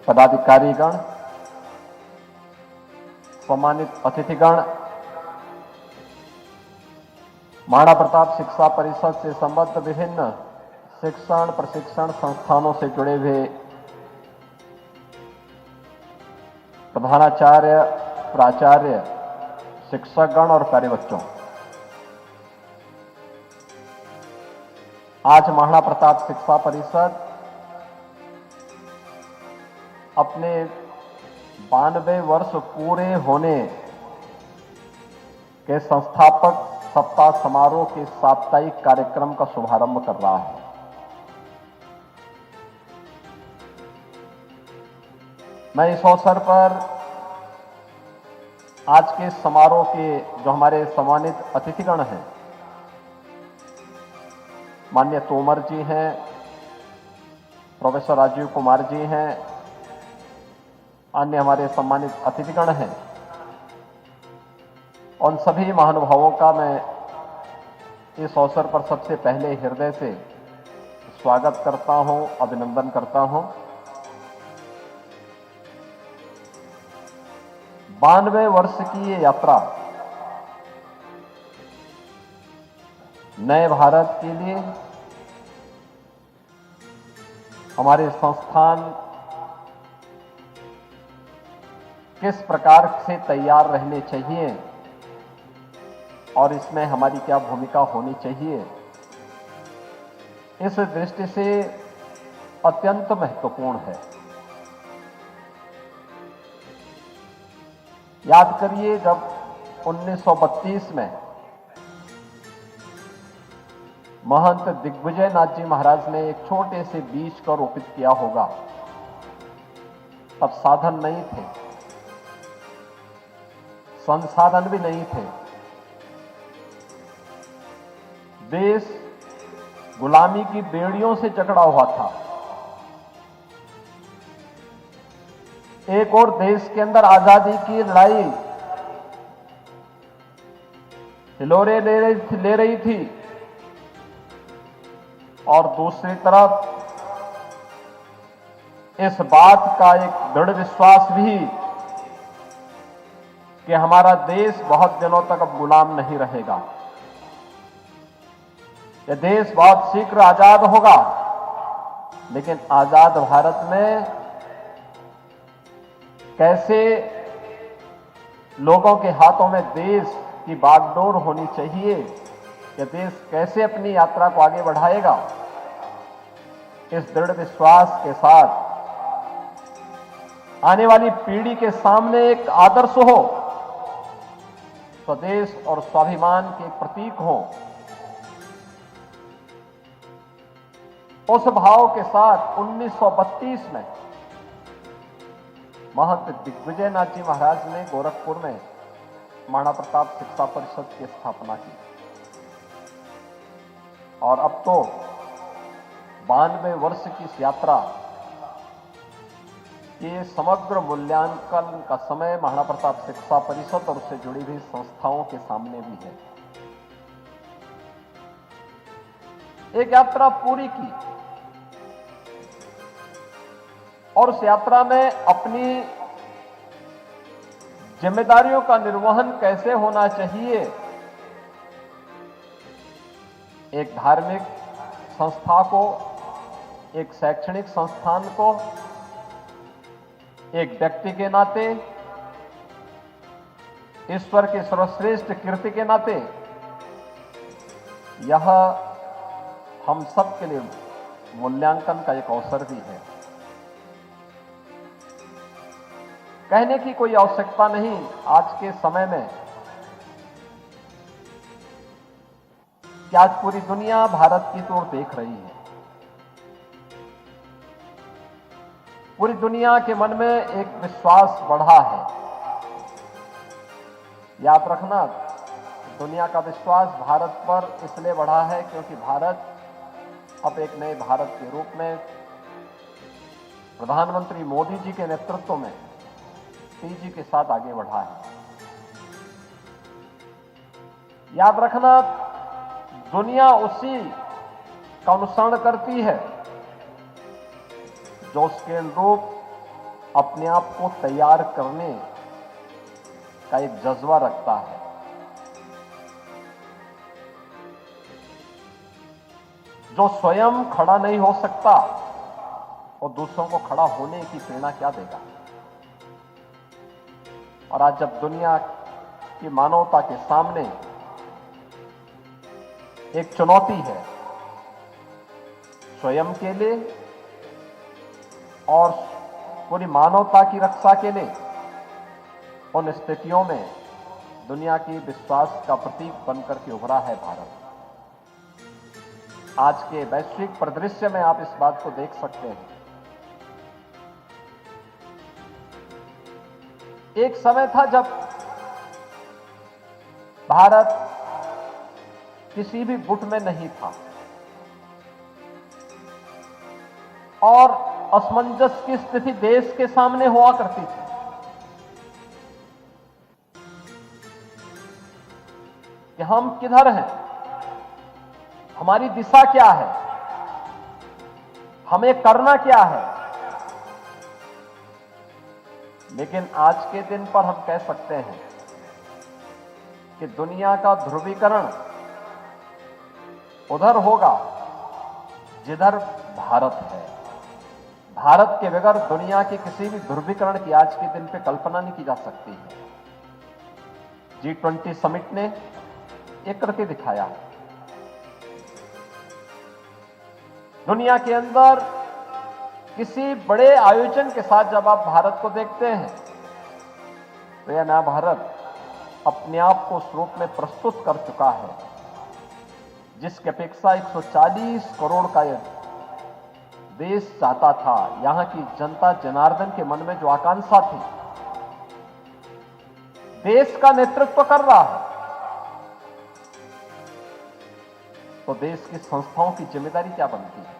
पदाधिकारीगण, सम्मानित अतिथिगण, महाराणा प्रताप शिक्षा परिषद से संबद्ध विभिन्न शिक्षण प्रशिक्षण संस्थानों से जुड़े हुए प्रधानाचार्य, प्राचार्य, शिक्षकगण और प्यारे बच्चों, आज महाराणा प्रताप शिक्षा परिषद अपने 92 वर्ष पूरे होने के संस्थापक सप्ताह समारोह के साप्ताहिक कार्यक्रम का शुभारंभ कर रहा है। मैं इस अवसर पर आज के समारोह के जो हमारे सम्मानित अतिथिगण हैं, माननीय तोमर जी हैं, प्रोफेसर राजीव कुमार जी हैं, अन्य हमारे सम्मानित अतिथिगण हैं, उन सभी महानुभावों का मैं इस अवसर पर सबसे पहले हृदय से स्वागत करता हूं, अभिनंदन करता हूं। 92 वर्ष की ये यात्रा नए भारत के लिए हमारे संस्थान किस प्रकार से तैयार रहने चाहिए और इसमें हमारी क्या भूमिका होनी चाहिए, इस दृष्टि से अत्यंत महत्वपूर्ण है। याद करिए, जब 1932 में महंत दिग्विजय नाथ जी महाराज ने एक छोटे से बीज को रोपित किया होगा, तब साधन नहीं थे, संसाधन भी नहीं थे। देश गुलामी की बेड़ियों से जकड़ा हुआ था। एक और देश के अंदर आजादी की लड़ाई हिलोरे ले रही थी और दूसरी तरफ इस बात का एक दृढ़ विश्वास भी कि हमारा देश बहुत दिनों तक अब गुलाम नहीं रहेगा, यह देश बहुत शीघ्र आजाद होगा। लेकिन आजाद भारत में कैसे लोगों के हाथों में देश की बागडोर होनी चाहिए, यह देश कैसे अपनी यात्रा को आगे बढ़ाएगा, इस दृढ़ विश्वास के साथ आने वाली पीढ़ी के सामने एक आदर्श हो, स्वदेश और स्वाभिमान के प्रतीक हो, उस भाव के साथ 1932 में महंत दिग्विजय नाथ जी महाराज ने गोरखपुर में महाराणा प्रताप शिक्षा परिषद की स्थापना की। और अब तो 92 वर्ष की इस यात्रा के समग्र मूल्यांकन का समय महाराणा प्रताप शिक्षा परिषद और उससे जुड़ी हुई संस्थाओं के सामने भी है। एक यात्रा पूरी की और उस यात्रा में अपनी जिम्मेदारियों का निर्वहन कैसे होना चाहिए, एक धार्मिक संस्था को, एक शैक्षणिक संस्थान को, एक व्यक्ति के नाते, ईश्वर की सर्वश्रेष्ठ कीर्ति के नाते, यह हम सब के लिए मूल्यांकन का एक अवसर भी है। कहने की कोई आवश्यकता नहीं आज के समय में कि आज पूरी दुनिया भारत की ओर देख रही है। पूरी दुनिया के मन में एक विश्वास बढ़ा है। याद रखना, दुनिया का विश्वास भारत पर इसलिए बढ़ा है क्योंकि भारत अब एक नए भारत के रूप में प्रधानमंत्री मोदी जी के नेतृत्व में तेजी के साथ आगे बढ़ा है। याद रखना, दुनिया उसी का अनुसरण करती है जो उसके अनुरूप अपने आप को तैयार करने का एक जज्बा रखता है। जो स्वयं खड़ा नहीं हो सकता और दूसरों को खड़ा होने की प्रेरणा क्या देगा। और आज जब दुनिया की मानवता के सामने एक चुनौती है स्वयं के लिए और पूरी मानवता की रक्षा के लिए, उन स्थितियों में दुनिया की विश्वास का प्रतीक बनकर के उभरा है भारत। आज के वैश्विक परिदृश्य में आप इस बात को देख सकते हैं। एक समय था जब भारत किसी भी गुट में नहीं था और असमंजस की स्थिति देश के सामने हुआ करती थी कि हम किधर हैं, हमारी दिशा क्या है, हमें करना क्या है। लेकिन आज के दिन पर हम कह सकते हैं कि दुनिया का ध्रुवीकरण उधर होगा जिधर भारत है। भारत के बगैर दुनिया के किसी भी ध्रुवीकरण की आज के दिन पे कल्पना नहीं की जा सकती है। G20 समिट ने एक करके दिखाया। दुनिया के अंदर किसी बड़े आयोजन के साथ जब आप भारत को देखते हैं तो यह नया भारत अपने आप को उस रूप में प्रस्तुत कर चुका है जिसकी अपेक्षा 140 करोड़ का यह देश चाहता था। यहां की जनता जनार्दन के मन में जो आकांक्षा थी, देश का नेतृत्व कर रहा है तो देश की संस्थाओं की जिम्मेदारी क्या बनती है।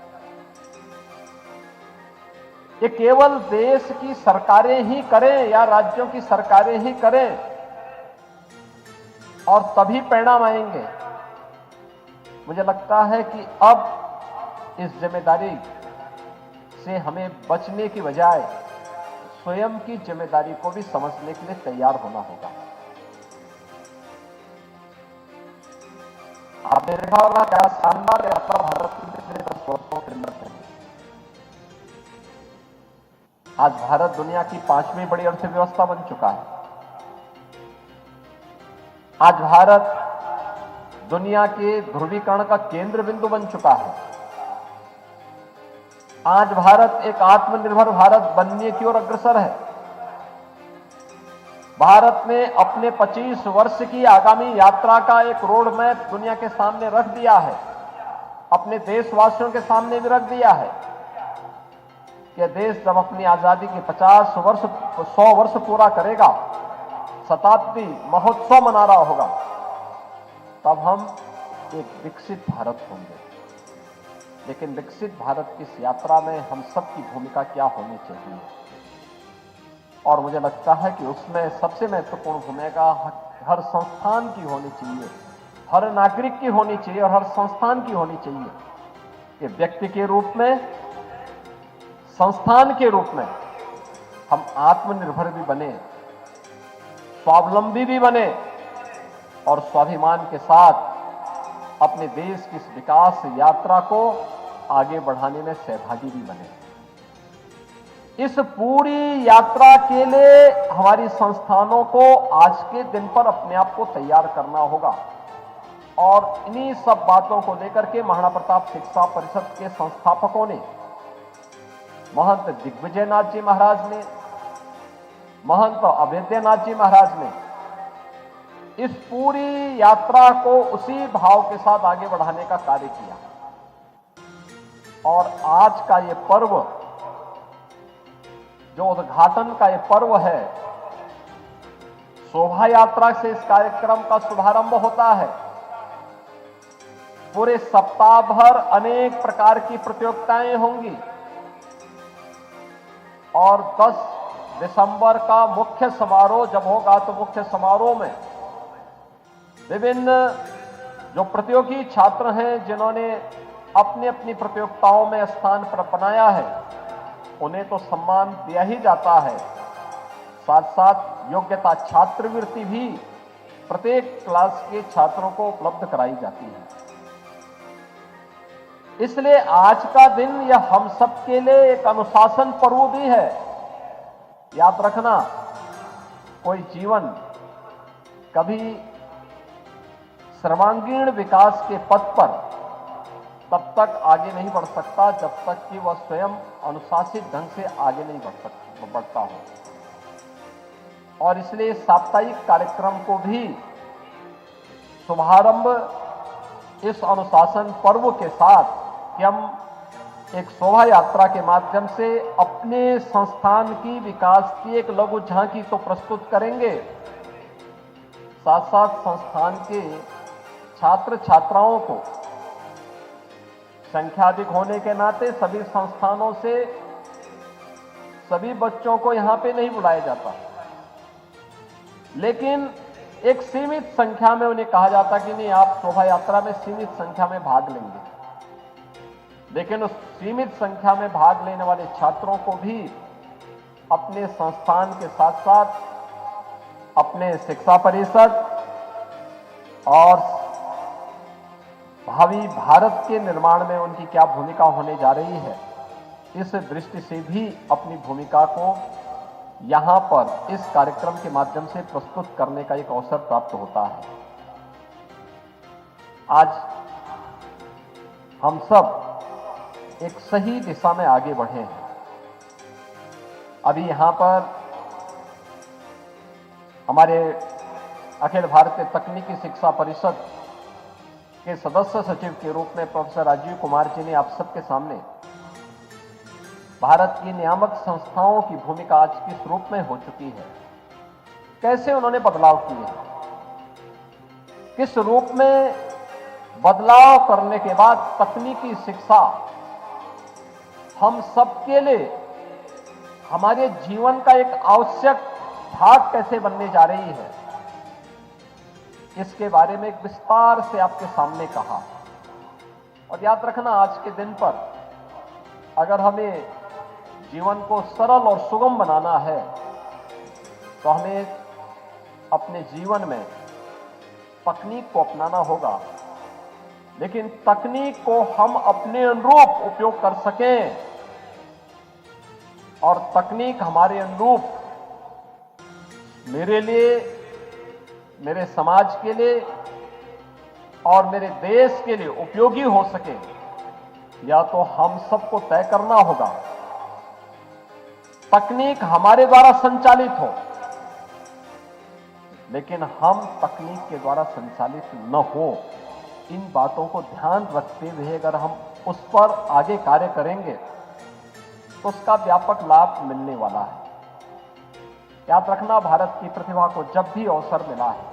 ये केवल देश की सरकारें ही करें या राज्यों की सरकारें ही करें और तभी परिणाम आएंगे। मुझे लगता है कि अब इस जिम्मेदारी से हमें बचने की बजाय स्वयं की जिम्मेदारी को भी समझने के लिए तैयार होना होगा। आपने देखा होगा क्या शानदार यात्रा भारत की पिछले 10 वर्षों के अंदर है। आज भारत दुनिया की 5वीं बड़ी अर्थव्यवस्था बन चुका है। आज भारत दुनिया के ध्रुवीकरण का केंद्र बिंदु बन चुका है। आज भारत एक आत्मनिर्भर भारत बनने की ओर अग्रसर है। भारत ने अपने 25 वर्ष की आगामी यात्रा का एक रोड मैप दुनिया के सामने रख दिया है, अपने देशवासियों के सामने भी रख दिया है कि देश जब अपनी आजादी के 50 वर्ष 100 वर्ष पूरा करेगा, शताब्दी महोत्सव मना रहा होगा, तब हम एक विकसित भारत होंगे। लेकिन विकसित भारत की इस यात्रा में हम सबकी भूमिका क्या होनी चाहिए, और मुझे लगता है कि उसमें सबसे महत्वपूर्ण भूमिका हर संस्थान की होनी चाहिए, हर नागरिक की होनी चाहिए और हर संस्थान की होनी चाहिए कि व्यक्ति के रूप में, संस्थान के रूप में हम आत्मनिर्भर भी बने, स्वावलंबी भी बने और स्वाभिमान के साथ अपने देश की इस विकास यात्रा को आगे बढ़ाने में सहभागी भी बने। इस पूरी यात्रा के लिए हमारी संस्थानों को आज के दिन पर अपने आप को तैयार करना होगा और इन्हीं सब बातों को लेकर के महाराणा प्रताप शिक्षा परिषद के संस्थापकों ने, महंत दिग्विजयनाथ जी महाराज ने, महंत अभेद्यनाथ जी महाराज ने इस पूरी यात्रा को उसी भाव के साथ आगे बढ़ाने का कार्य किया। और आज का ये पर्व, जो उद्घाटन का ये पर्व है, शोभा यात्रा से इस कार्यक्रम का शुभारंभ होता है। पूरे सप्ताह भर अनेक प्रकार की प्रतियोगिताएं होंगी और 10 दिसंबर का मुख्य समारोह जब होगा तो मुख्य समारोह में विभिन्न जो प्रतियोगी छात्र हैं जिन्होंने अपनी अपनी प्रतियोगिताओं में स्थान पर बनाया है, उन्हें तो सम्मान दिया ही जाता है, साथ साथ योग्यता छात्रवृत्ति भी प्रत्येक क्लास के छात्रों को उपलब्ध कराई जाती है। इसलिए आज का दिन यह हम सब के लिए एक अनुशासन पर्व भी है। याद रखना, कोई जीवन कभी सर्वांगीण विकास के पथ पर तब तक आगे नहीं बढ़ सकता जब तक कि वह स्वयं अनुशासित ढंग से आगे नहीं बढ़ता हो। और इसलिए साप्ताहिक कार्यक्रम को भी शुभारंभ इस अनुशासन पर्व के साथ कि हम एक शोभा यात्रा के माध्यम से अपने संस्थान की विकास की एक लघु झांकी तो प्रस्तुत करेंगे, साथ साथ संस्थान के छात्र छात्राओं को संख्या अधिक होने के नाते सभी संस्थानों से सभी बच्चों को यहां पे नहीं बुलाया जाता, लेकिन एक सीमित संख्या में उन्हें कहा जाता कि नहीं, आप शोभा यात्रा में सीमित संख्या में भाग लेंगे। लेकिन उस सीमित संख्या में भाग लेने वाले छात्रों को भी अपने संस्थान के साथ साथ अपने शिक्षा परिषद और भावी भारत के निर्माण में उनकी क्या भूमिका होने जा रही है, इस दृष्टि से भी अपनी भूमिका को यहां पर इस कार्यक्रम के माध्यम से प्रस्तुत करने का एक अवसर प्राप्त होता है। आज हम सब एक सही दिशा में आगे बढ़े हैं। अभी यहां पर हमारे अखिल भारतीय तकनीकी शिक्षा परिषद के सदस्य सचिव के रूप में प्रोफेसर राजीव कुमार जी ने आप सबके सामने भारत की नियामक संस्थाओं की भूमिका आज किस रूप में हो चुकी है, कैसे उन्होंने बदलाव किए, किस रूप में बदलाव करने के बाद तकनीकी शिक्षा हम सबके लिए हमारे जीवन का एक आवश्यक भाग कैसे बनने जा रही है, इसके बारे में एक विस्तार से आपके सामने कहा। और याद रखना, आज के दिन पर अगर हमें जीवन को सरल और सुगम बनाना है तो हमें अपने जीवन में तकनीक को अपनाना होगा, लेकिन तकनीक को हम अपने अनुरूप उपयोग कर सकें और तकनीक हमारे अनुरूप मेरे लिए, मेरे समाज के लिए और मेरे देश के लिए उपयोगी हो सके, या तो हम सबको तय करना होगा तकनीक हमारे द्वारा संचालित हो, लेकिन हम तकनीक के द्वारा संचालित न हो। इन बातों को ध्यान रखते हुए अगर हम उस पर आगे कार्य करेंगे तो उसका व्यापक लाभ मिलने वाला है। याद रखना, भारत की प्रतिभा को जब भी अवसर मिला है,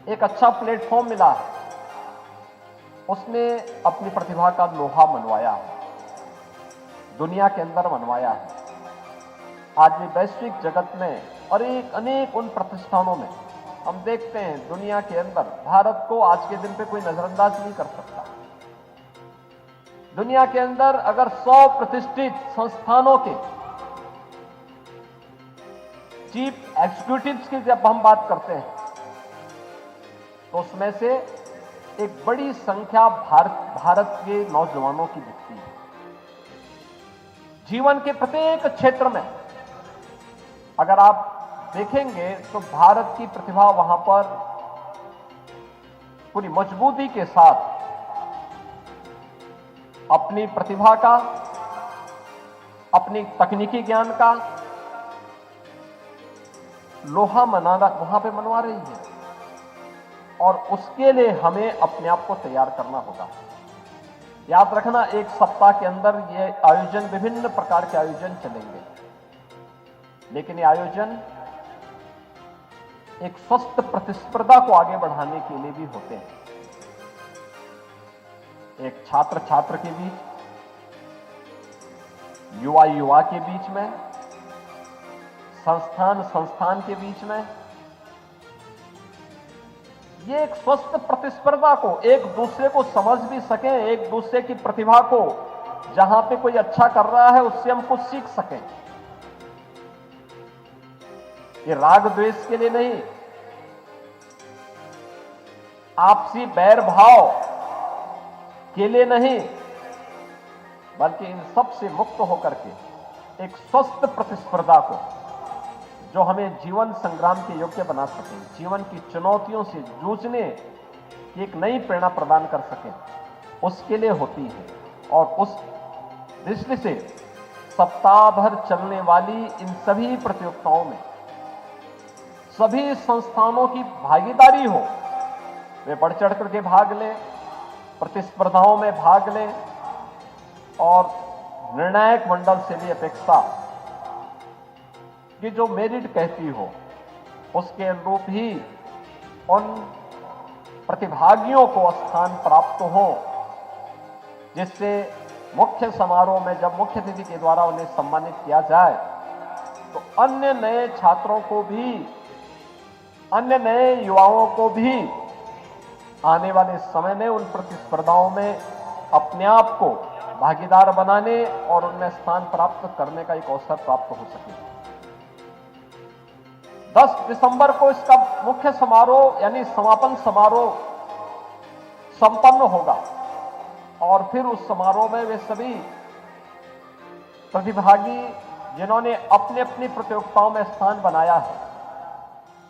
एक अच्छा प्लेटफॉर्म मिला है, उसने अपनी प्रतिभा का लोहा मनवाया है, दुनिया के अंदर मनवाया है। आज भी वैश्विक जगत में और अनेक उन प्रतिष्ठानों में हम देखते हैं, दुनिया के अंदर भारत को आज के दिन पे कोई नजरअंदाज नहीं कर सकता। दुनिया के अंदर अगर 100 प्रतिष्ठित संस्थानों के चीफ एग्जीक्यूटिव्स की जब हम बात करते हैं तो उसमें से एक बड़ी संख्या भारत के नौजवानों की दिखती है। जीवन के प्रत्येक क्षेत्र में अगर आप देखेंगे तो भारत की प्रतिभा वहां पर पूरी मजबूती के साथ अपनी प्रतिभा का, अपनी तकनीकी ज्ञान का लोहा मनाना वहां पे मनवा रही है, और उसके लिए हमें अपने आप को तैयार करना होगा। याद रखना, एक सप्ताह के अंदर ये आयोजन, विभिन्न प्रकार के आयोजन चलेंगे, लेकिन ये आयोजन एक स्वस्थ प्रतिस्पर्धा को आगे बढ़ाने के लिए भी होते हैं। एक छात्र छात्र के बीच, युवा युवा के बीच में, संस्थान संस्थान के बीच में, ये एक स्वस्थ प्रतिस्पर्धा को, एक दूसरे को समझ भी सकें, एक दूसरे की प्रतिभा को जहां पे कोई अच्छा कर रहा है उससे हम कुछ सीख सकें। ये राग द्वेष के लिए नहीं, आपसी बैर भाव के लिए नहीं, बल्कि इन सब से मुक्त होकर के एक स्वस्थ प्रतिस्पर्धा को, जो हमें जीवन संग्राम के योग्य बना सके, जीवन की चुनौतियों से जूझने की एक नई प्रेरणा प्रदान कर सके, उसके लिए होती है। और उस दृष्टि से सप्ताह भर चलने वाली इन सभी प्रतियोगिताओं में सभी संस्थानों की भागीदारी हो, वे बढ़ चढ़ करके भाग लें, प्रतिस्पर्धाओं में भाग लें, और निर्णायक मंडल से भी अपेक्षा कि जो मेरिट कहती हो उसके अनुरूप ही उन प्रतिभागियों को स्थान प्राप्त हो, जिससे मुख्य समारोह में जब मुख्य अतिथि के द्वारा उन्हें सम्मानित किया जाए तो अन्य नए छात्रों को भी, अन्य नए युवाओं को भी आने वाले समय में उन प्रतिस्पर्धाओं में अपने आप को भागीदार बनाने और उनमें स्थान प्राप्त करने का एक अवसर प्राप्त हो सके। 10 दिसंबर को इसका मुख्य समारोह यानी समापन समारोह संपन्न होगा, और फिर उस समारोह में वे सभी प्रतिभागी जिन्होंने अपनी अपनी प्रतियोगिताओं में स्थान बनाया है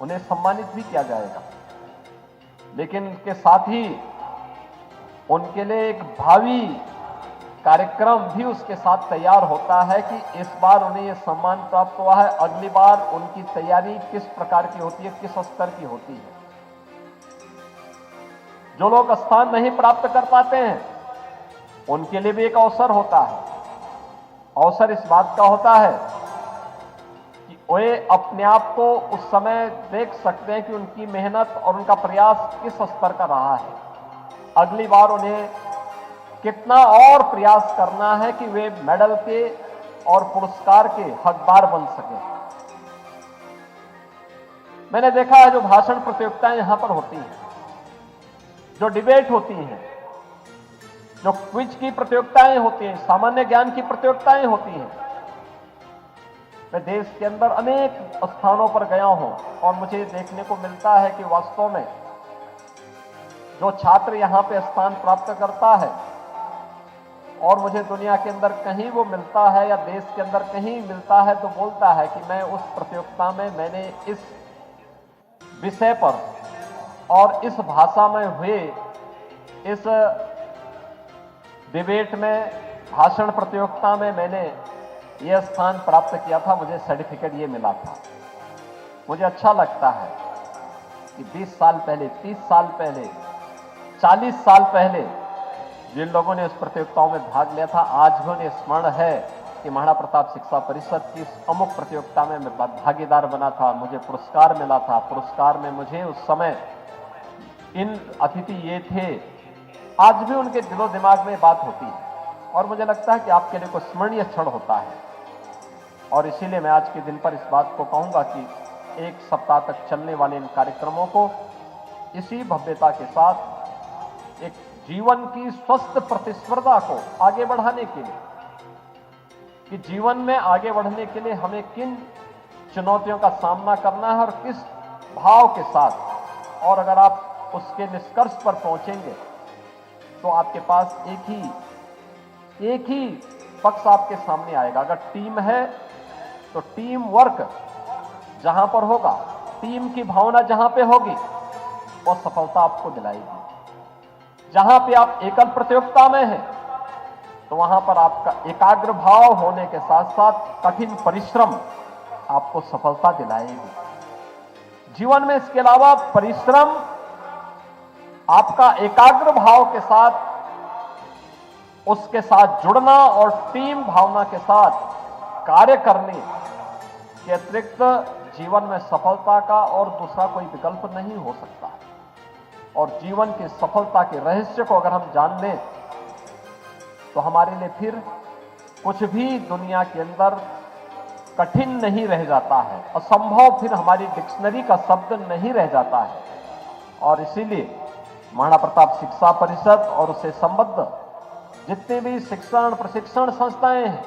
उन्हें सम्मानित भी किया जाएगा। लेकिन इसके साथ ही उनके लिए एक भावी कार्यक्रम भी उसके साथ तैयार होता है कि इस बार उन्हें यह सम्मान प्राप्त हुआ है, अगली बार उनकी तैयारी किस प्रकार की होती है, किस स्तर की होती है। जो लोग स्थान नहीं प्राप्त कर पाते हैं उनके लिए भी एक अवसर होता है। अवसर इस बात का होता है कि वे अपने आप को उस समय देख सकते हैं कि उनकी मेहनत और उनका प्रयास किस स्तर का रहा है। अगली बार उन्हें कितना और प्रयास करना है कि वे मेडल के और पुरस्कार के हकदार बन सके। मैंने देखा है जो भाषण प्रतियोगिताएं यहां पर होती हैं, जो डिबेट होती हैं, जो क्विज की प्रतियोगिताएं होती हैं, सामान्य ज्ञान की प्रतियोगिताएं होती हैं, मैं देश के अंदर अनेक स्थानों पर गया हूं और मुझे देखने को मिलता है कि वास्तव में जो छात्र यहां पे स्थान प्राप्त करता है और मुझे दुनिया के अंदर कहीं वो मिलता है या देश के अंदर कहीं मिलता है तो बोलता है कि मैं उस प्रतियोगिता में मैंने इस विषय पर और इस भाषा में हुए इस डिबेट में, भाषण प्रतियोगिता में मैंने यह स्थान प्राप्त किया था, मुझे सर्टिफिकेट ये मिला था। मुझे अच्छा लगता है कि 20 साल पहले, 30 साल पहले, 40 साल पहले जिन लोगों ने उस प्रतियोगिताओं में भाग लिया था, आज भी उन्हें स्मरण है कि महाराणा प्रताप शिक्षा परिषद की इस अमुक प्रतियोगिता में मैं भागीदार बना था, मुझे पुरस्कार मिला था। पुरस्कार में मुझे उस समय इन अतिथि ये थे। आज भी उनके दिलो दिमाग में बात होती है और मुझे लगता है कि आपके लिए कोई स्मरणीय क्षण होता है। और इसीलिए मैं आज के दिन पर इस बात को कहूंगा कि एक सप्ताह तक चलने वाले इन कार्यक्रमों को इसी भव्यता के साथ एक जीवन की स्वस्थ प्रतिस्पर्धा को आगे बढ़ाने के लिए, कि जीवन में आगे बढ़ने के लिए हमें किन चुनौतियों का सामना करना है और किस भाव के साथ, और अगर आप उसके निष्कर्ष पर पहुंचेंगे तो आपके पास एक ही पक्ष आपके सामने आएगा। अगर टीम है तो टीम वर्क जहां पर होगा, टीम की भावना जहां पे होगी, वो सफलता आपको दिलाएगी। जहां पे आप एकल प्रतियोगिता में हैं तो वहां पर आपका एकाग्र भाव होने के साथ साथ कठिन परिश्रम आपको सफलता दिलाएगी। जीवन में इसके अलावा परिश्रम, आपका एकाग्र भाव के साथ, उसके साथ जुड़ना और टीम भावना के साथ कार्य करने के अतिरिक्त जीवन में सफलता का और दूसरा कोई विकल्प नहीं हो सकता। और जीवन की सफलता के रहस्य को अगर हम जान लें तो हमारे लिए फिर कुछ भी दुनिया के अंदर कठिन नहीं रह जाता है, असंभव फिर हमारी डिक्शनरी का शब्द नहीं रह जाता है। और इसीलिए महाराणा प्रताप शिक्षा परिषद और उससे संबद्ध जितने भी शिक्षण प्रशिक्षण संस्थाएं हैं,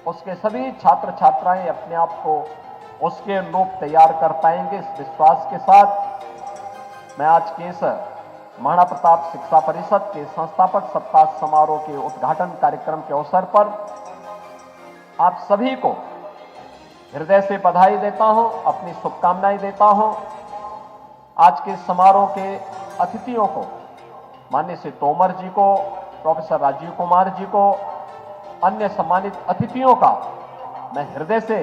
उसके सभी छात्र छात्राएं अपने आप को उसके अनुरूप तैयार कर पाएंगे। इस विश्वास के साथ मैं आज के इस महाराणा प्रताप शिक्षा परिषद के संस्थापक सप्ताह समारोह के उद्घाटन कार्यक्रम के अवसर पर आप सभी को हृदय से बधाई देता हूं, अपनी शुभकामनाएं देता हूं। आज के समारोह के अतिथियों को, माननीय श्री तोमर जी को, प्रोफेसर राजीव कुमार जी को, अन्य सम्मानित अतिथियों का मैं हृदय से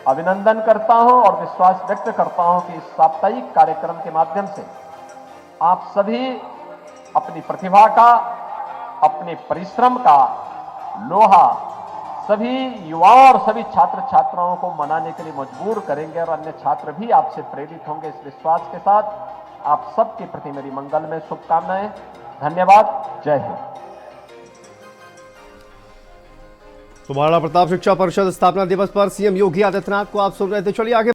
अभिनंदन करता हूं और विश्वास व्यक्त करता हूं कि इस साप्ताहिक कार्यक्रम के माध्यम से आप सभी अपनी प्रतिभा का, अपने परिश्रम का लोहा सभी युवाओं और सभी छात्र छात्राओं को मनाने के लिए मजबूर करेंगे और अन्य छात्र भी आपसे प्रेरित होंगे। इस विश्वास के साथ आप सबके प्रति मेरी मंगलमय शुभकामनाएं। धन्यवाद। जय हिंद। तो महाराणा प्रताप शिक्षा परिषद स्थापना दिवस पर सीएम योगी आदित्यनाथ को आप सुन रहे थे। चलिए आगे